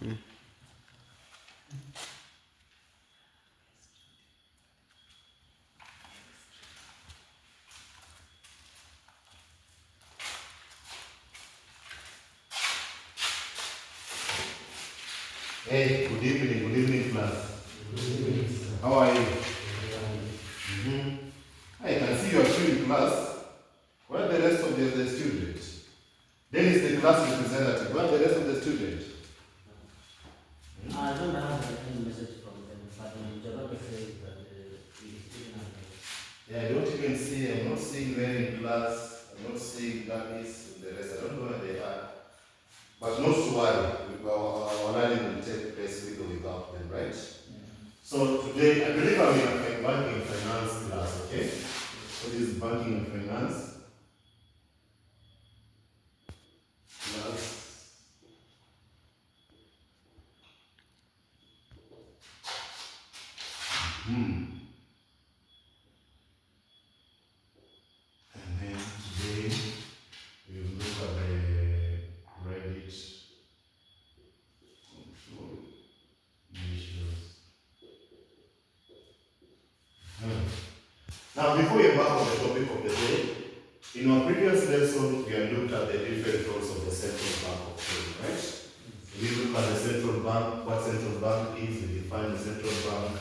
Mm. Hey, good evening, class. How are you? I can see you are still in class. Where are the rest of the students? Then is the class representative. Where are the rest of the students? I don't have any message from them, but Jabba says that he's still not there. Yeah, I don't even see. I'm not seeing them in class. I'm not seeing Gladys and the rest. I don't know where they are. But not to worry. Our learning will take place with or without them, right? So today, I believe I'm in a banking and finance class, okay? So this is banking and finance class. And then today, we will look at the credit control measures. Now, before we embark on the topic of the day, in our previous lesson, we have looked at the different roles of the central bank of Kenya, right? We look at the central bank, what central bank is, we define the central bank,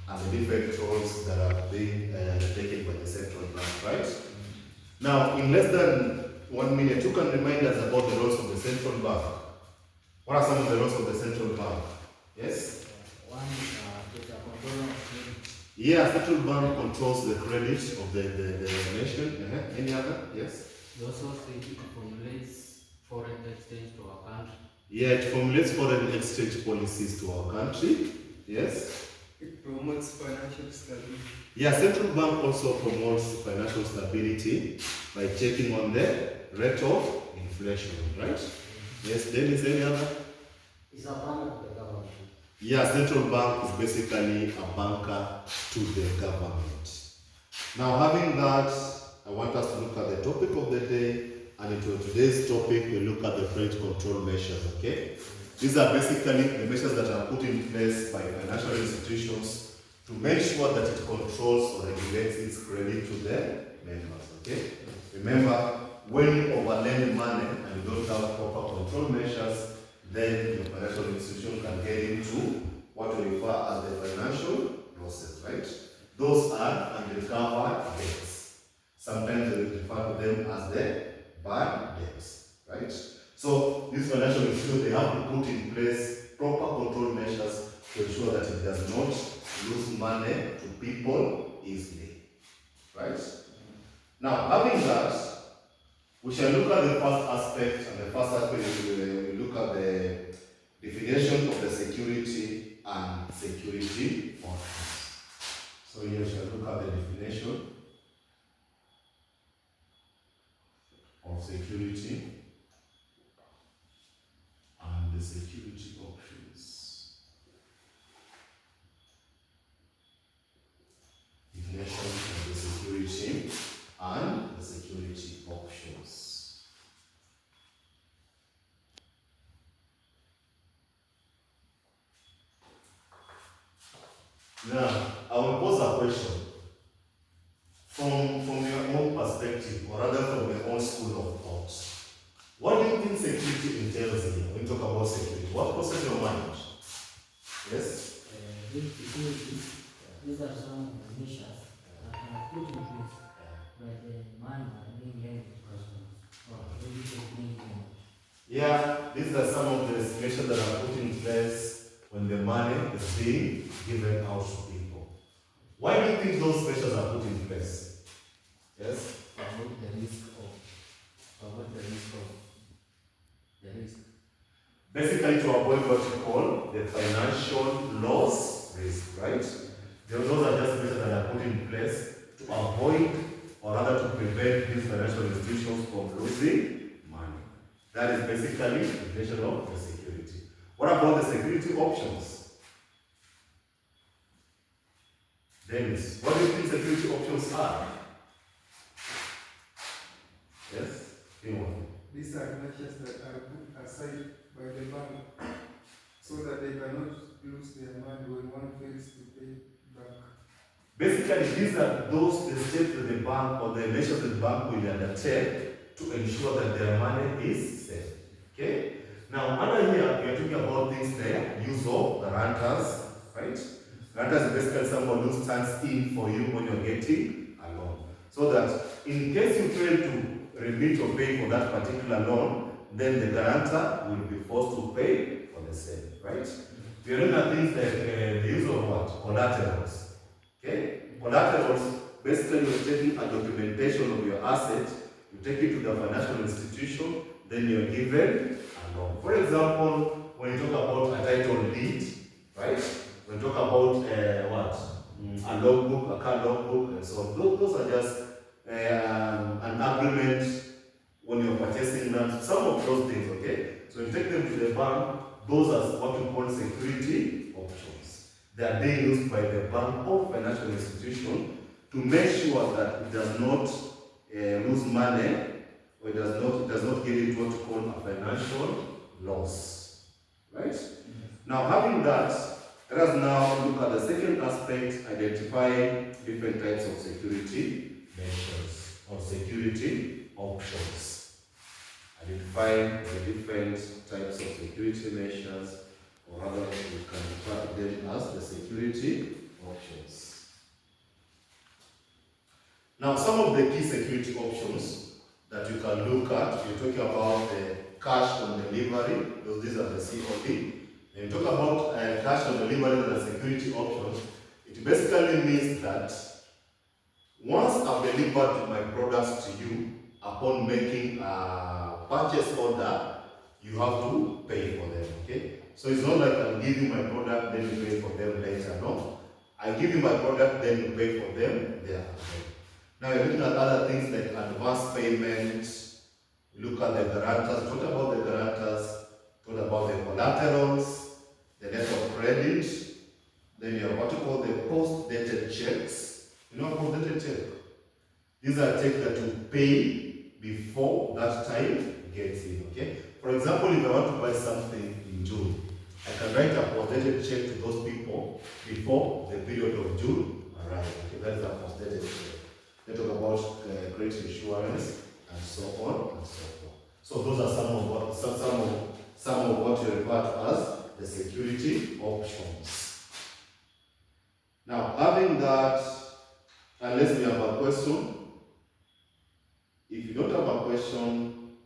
and the different roles that are being taken by the central bank, right? Now, in less than 1 minute, you can remind us about the roles of the central bank. What are some of the roles of the central bank? Yes? One is a controller of credit. Yeah, central bank controls the credit of the nation. Any other? Yes? It also formulates foreign exchange to our country. Yeah, it formulates foreign exchange policies to our country. Yes? It promotes financial stability. Yeah, central bank also promotes financial stability by checking on the rate of inflation, right? Yes, then is any other? It's a bank of the government. Yeah, central bank is basically a banker to the government. Now, having that, I want us to look at the topic of the day, and into today's topic, we look at the credit control measures, okay? These are basically the measures that are put in place by financial institutions to make sure that it controls or regulates its credit to their members, okay? Remember, when you overlend money and you don't have proper control measures, then your financial institution can get into what we refer as the financial losses, right? Those are undercover debts. Sometimes we refer to them as the bad debts, right? So these financial institutions, they have to put in place proper control measures to ensure that it does not lose money to people easily, right? Now, having that, we shall look at the first aspect, and the first aspect is we look at the definition of the security and security options. So here we shall look at the definition of security and the security options. Definition of the security and the security options. Now, I will pose a question. From your own perspective, or rather from your own school of thought, what do you think security entails here? When we talk about security, what crosses your mind? Yes? These are some of the measures that are put in place by the money being lent to customers or really being lent. Yeah, these are some of the measures that are put in place when the money is being given out to people. Why do you think those measures are put in place? Yes? Avoid the risk of the risk. Basically to avoid what you call the financial loss risk, right? Those are just measures that are put in place to avoid or rather to prevent these financial institutions from losing money. That is basically the measure of the security. What about the security options? Dennis, what do you think security options are? Yes? Anyone? These are measures that are put aside by the bank So that they cannot lose their money when one fails to pay back. Basically, these are those the steps that the bank or the measures that the bank will undertake to ensure that their money is safe. Okay? Now, under here, we are talking about things like use of guarantors, right? Guarantors is basically someone who stands in for you when you're getting a loan. So that in case you fail to remit or pay for that particular loan, then the guarantor will be forced to pay for the same, right? We are looking at things like the use of what? Collaterals. Okay? Collaterals, basically you're taking a documentation of your asset, you take it to the financial institution, then you're given a loan. For example, when you talk about a title deed, right? When you talk about a logbook, a car logbook, and so on. Those are just an agreement when you're purchasing land. Some of those things, okay? So you take them to the bank, those are what we call security options. They are being used by the bank or financial institution to make sure that it does not lose money or it does not get into what we call a financial loss. Right? Now, having that, let us now look at the second aspect, identifying different types of security measures or security options. Identifying the different types of security measures, or rather we can refer to them as the security options. Now, some of the key security options that you can look at, you're talking about the cash on delivery, because these are the COD. When you talk about cash on delivery as a security option, it basically means that once I've delivered my products to you, upon making a purchase order, you have to pay for them, okay? So it's not like I'll give you my product, then you pay for them later, no. I give you my product, then you pay for them there. Okay. Now you're looking at other things like advance payments, look at the guarantors, talk about the guarantors, talk about the collaterals, the letter of credit, then you have what you call the post-dated checks. You know post-dated check? These are checks that you pay before that time gets in, okay? For example, if I want to buy something in June, I can write a post-dated check to those people before the period of June arrives. Okay, that is a post-dated check. They talk about credit insurance and so on and so forth. So those are some of what you refer to as the security options. Now, having that, unless we have a question, if you don't have a question,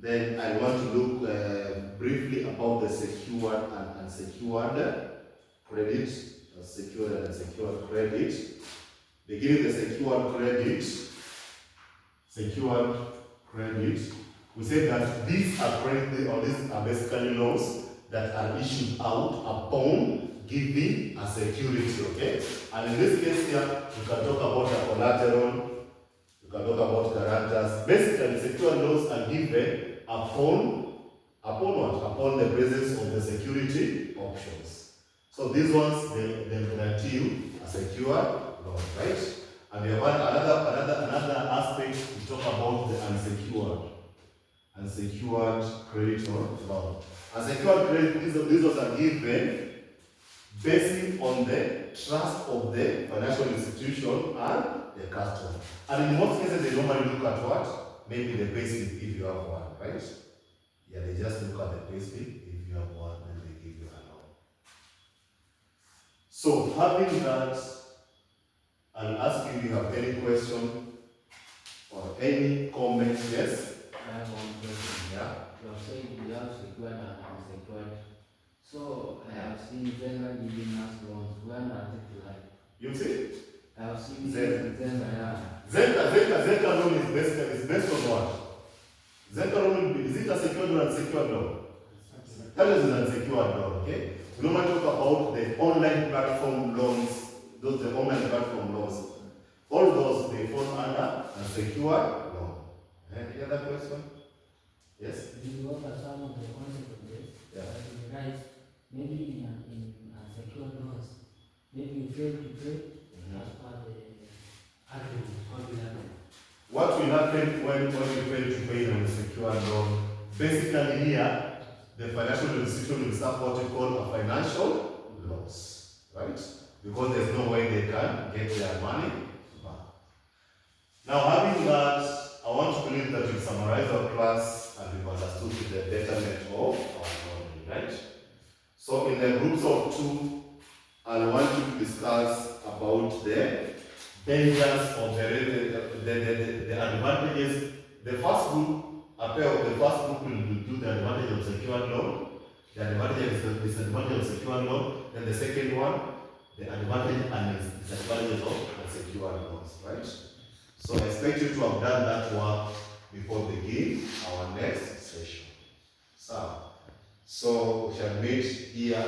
then I want to look briefly about the secured and unsecured credit. Secured and unsecured credit. Beginning the secured credit, we say that these are credit, or these are basically loans that are issued out upon giving a security, okay? And in this case here, you can talk about a collateral, you can talk about guarantors. Basically, secured loans are given upon what? Upon the presence of the security options. So these ones, they guarantee you a secured loan, right? And we have another aspect to talk about the unsecured credit loan. Unsecured credit, these ones are given based on the trust of the financial institution and the customer. And in most cases, they normally look at what? Maybe the payslip if you have one, right? Yeah, they just look at the payslip if you have one and they give you a loan. So having that, I'll ask you if you have any question or any comment. Yes? I have one question. Yeah? You are saying we have secured and unsecured. So I have seen Zenga giving us loans. When are they like? You see? I have seen Zenga. Zenga. Zenga loan is based on what? Zenga loan, is it a secured or unsecured loan? That is an unsecured loan, okay? We normally talk about the online platform loans, the online platform loans. All those, they fall under unsecured loan. Any other question? Yes? You go over some of the concept of this. Yeah. Right. Maybe in unsecured loans, maybe you fail to pay as per the agreement. What will happen? What will happen when you fail to pay on a secured loan? Basically here, the financial institution will suffer what we call a financial loss, right? Because there's no way they can get their money back. Now, having that, I want to believe that we've summarized our class and we've understood the betterment of our knowledge, right? So, in the groups of two, I want you to discuss about the dangers of the advantages. The first group, a pair of the first group will do the advantage of secured loan, the advantage and disadvantage of secured loan, and the second one, the advantage and disadvantages of unsecured loans, right? So I expect you to have done that work before we begin our next session. So we shall meet here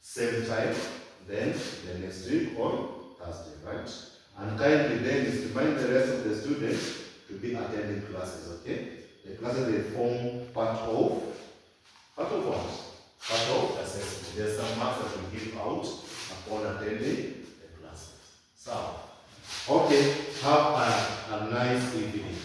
same time, then the next week on Thursday, right? And kindly then just remind the rest of the students to be attending classes, okay? The classes they form part of what? Part of assessment. There's some marks that we give out upon attending the classes. So, okay, have a nice evening.